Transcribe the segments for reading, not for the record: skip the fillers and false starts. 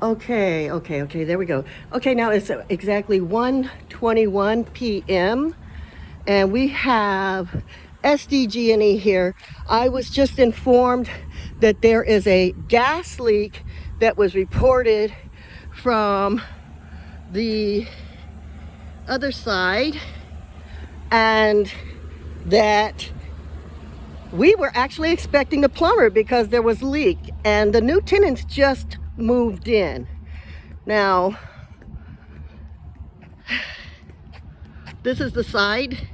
Okay, there we go. Okay, now it's exactly 1:21 p.m. and we have SDG&E here. I was just informed that there is a gas leak that was reported from the other side, and that we were actually expecting the plumber because there was a leak, and the new tenants just moved in. Now, this is the side.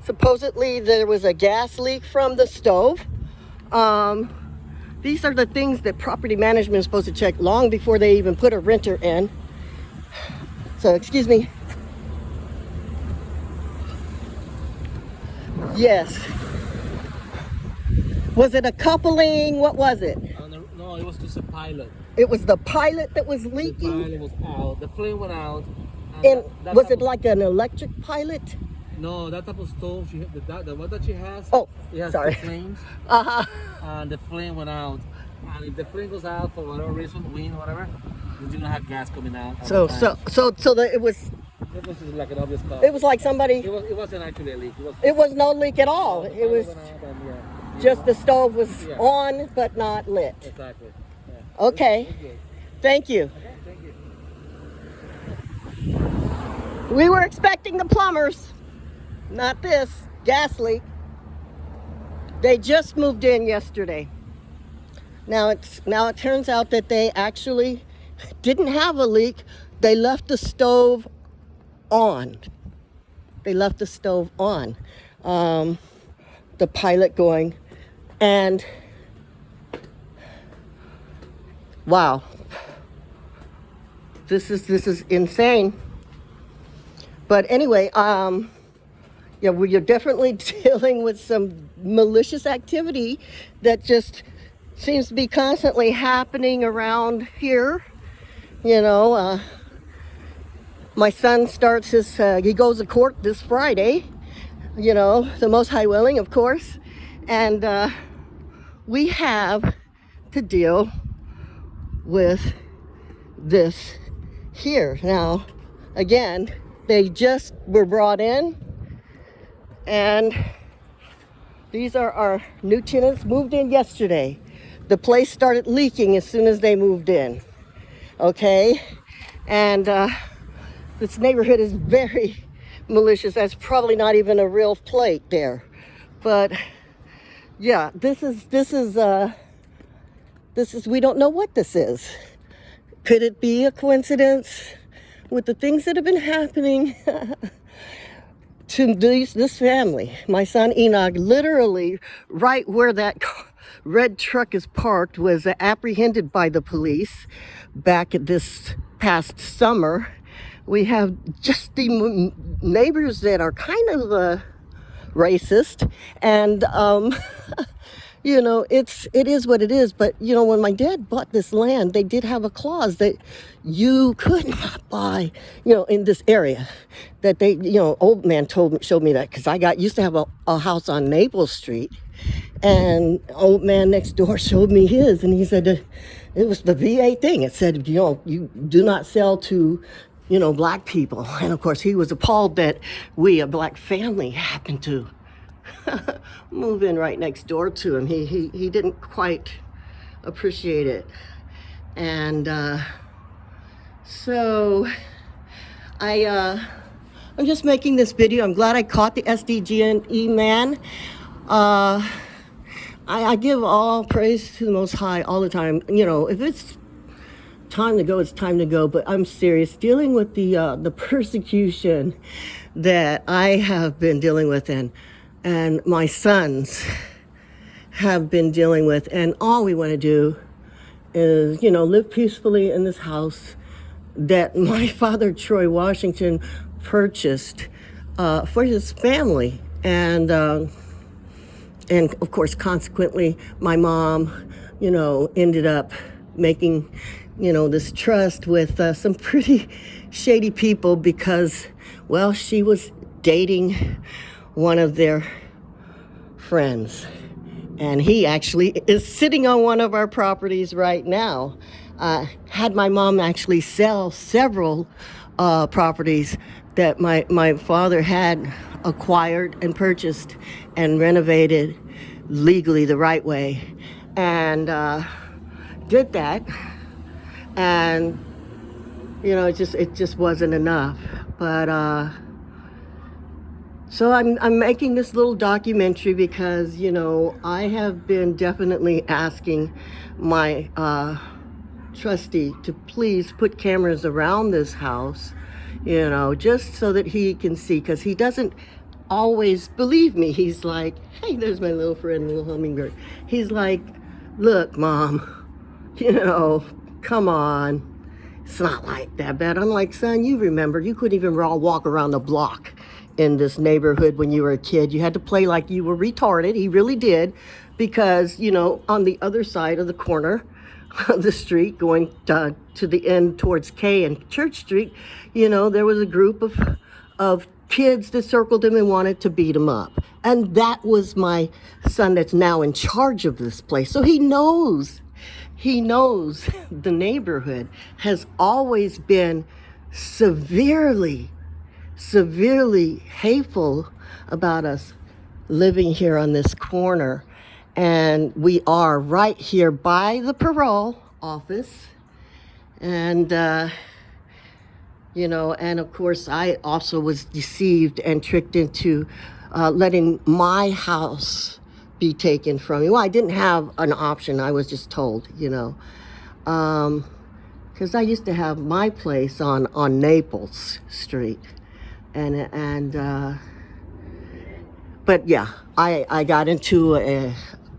Supposedly there was a gas leak from the stove. These are the things that property management is supposed to check long before they even put a renter in. So, excuse me. Yes. Was it a coupling? What was it? No, it was just a pilot. It was the pilot that was leaking? The pilot was out. The flame went out. And was it like an electric pilot? No, that type of stove, the one that she has, oh, it has sorry. flames. Uh-huh. And the flame went out. And if the flame goes out for whatever reason, wind, whatever, then you're gonna have gas coming out. So it was like an obvious cause. It was like somebody. It wasn't actually a leak. It was no leak at all. It was just the stove was on but not lit. Exactly. Yeah. Okay. Thank you. Okay, thank you. We were expecting the plumbers, not this gas leak. They just moved in yesterday. Now it turns out that they actually didn't have a leak. They left the stove on. The pilot going, and wow, this is insane. But anyway, yeah, we are definitely dealing with some malicious activity that just seems to be constantly happening around here. You know, my son starts his, he goes to court this Friday, you know, the Most High willing, of course. And we have to deal with this here. Now, again, they just were brought in, and these are our new tenants, moved in yesterday. The place started leaking as soon as they moved in. Okay? And this neighborhood is very malicious. That's probably not even a real plate there. But yeah, this is we don't know what this is. Could it be a coincidence with the things that have been happening to this family? My son Enoch, literally right where that red truck is parked, was apprehended by the police back at this past summer. We have just the neighbors that are kind of racist, and you know, it is what it is. But you know, when my dad bought this land, they did have a clause that you could not buy, you know, in this area. That they, you know, old man showed me that, because I used to have a house on Maple Street, and old man next door showed me his, and he said it was the VA thing. It said, you know, you do not sell to, you know, black people. And of course, he was appalled that we, a black family, happened to move in right next door to him. He didn't quite appreciate it. And so I'm just making this video. I'm glad I caught the SDG&E man. I give all praise to the Most High all the time. You know, if it's time to go, it's time to go. But I'm serious. Dealing with the persecution that I have been dealing with, and my sons have been dealing with, and all we want to do is, you know, live peacefully in this house that my father, Troy Washington, purchased for his family. And of course, consequently, my mom, you know, ended up making, you know, this trust with some pretty shady people because, well, she was dating one of their friends. And he actually is sitting on one of our properties right now. Had my mom actually sell several properties that my father had acquired and purchased and renovated legally the right way, and did that. And it just wasn't enough. But so I'm making this little documentary because I have been definitely asking my trustee to please put cameras around this house, just so that he can see, because he doesn't always believe me. He's like, hey, there's my little friend, little hummingbird. He's like, look, Mom, come on. It's not like that bad. I'm like, son, you remember, you couldn't even walk around the block in this neighborhood when you were a kid. You had to play like you were retarded. He really did, because, on the other side of the corner of the street going to the end towards K and Church Street, there was a group of kids that circled him and wanted to beat him up. And that was my son that's now in charge of this place. So he knows the neighborhood has always been severely hateful about us living here on this corner. And we are right here by the parole office. And, and of course, I also was deceived and tricked into letting my house be taken from me. Well, I didn't have an option. I was just told, because I used to have my place on Naples Street, but yeah, I got into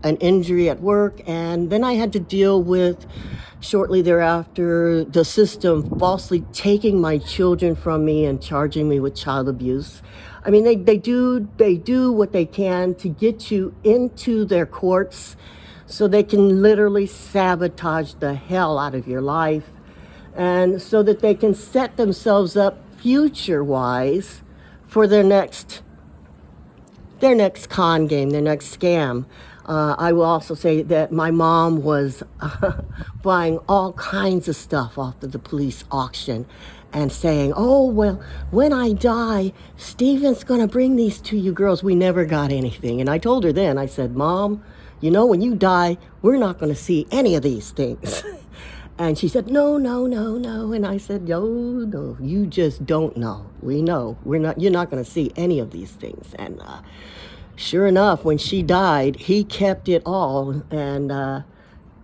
an injury at work, and then I had to deal with, shortly thereafter, the system falsely taking my children from me and charging me with child abuse. I mean, they do what they can to get you into their courts so they can literally sabotage the hell out of your life, and so that they can set themselves up future-wise for their next con game, their next scam. I will also say that my mom was buying all kinds of stuff off of the police auction and saying, oh, well, when I die, Steven's going to bring these to you girls. We never got anything. And I told her then, I said, Mom, when you die, we're not going to see any of these things. And she said, no. And I said, no, you just don't know. We know. You're not going to see any of these things. And sure enough, when she died, he kept it all and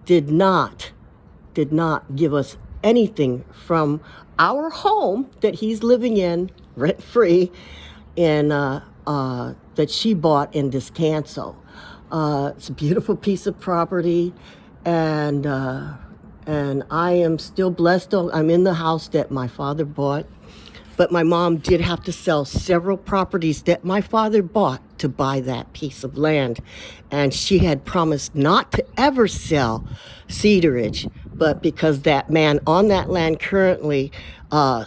did not give us anything from our home that he's living in rent-free in that she bought in Descanso. It's a beautiful piece of property, and I am still blessed. I'm in the house that my father bought, but my mom did have to sell several properties that my father bought to buy that piece of land. And she had promised not to ever sell Cedaridge, but because that man on that land currently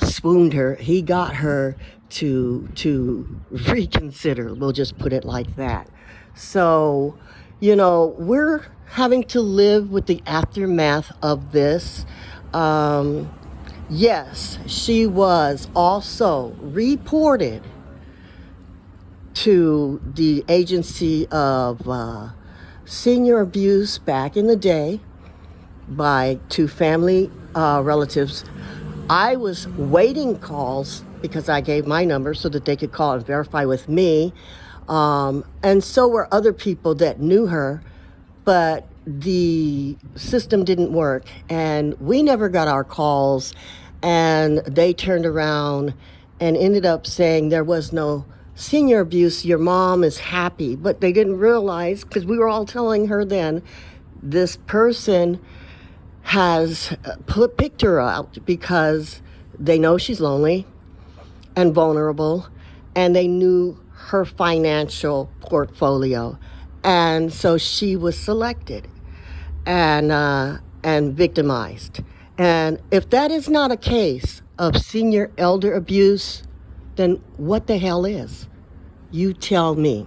swooned her, he got her to reconsider. We'll just put it like that. So, we're having to live with the aftermath of this. Yes, she was also reported to the Agency of Senior Abuse back in the day by two family relatives. I was waiting calls because I gave my number so that they could call and verify with me. And so were other people that knew her, but the system didn't work, and we never got our calls, and they turned around and ended up saying there was no senior abuse, your mom is happy. But they didn't realize, because we were all telling her then, this person has picked her out because they know she's lonely and vulnerable, and they knew her financial portfolio, and so she was selected and victimized. And if that is not a case of senior elder abuse, then what the hell is? You tell me.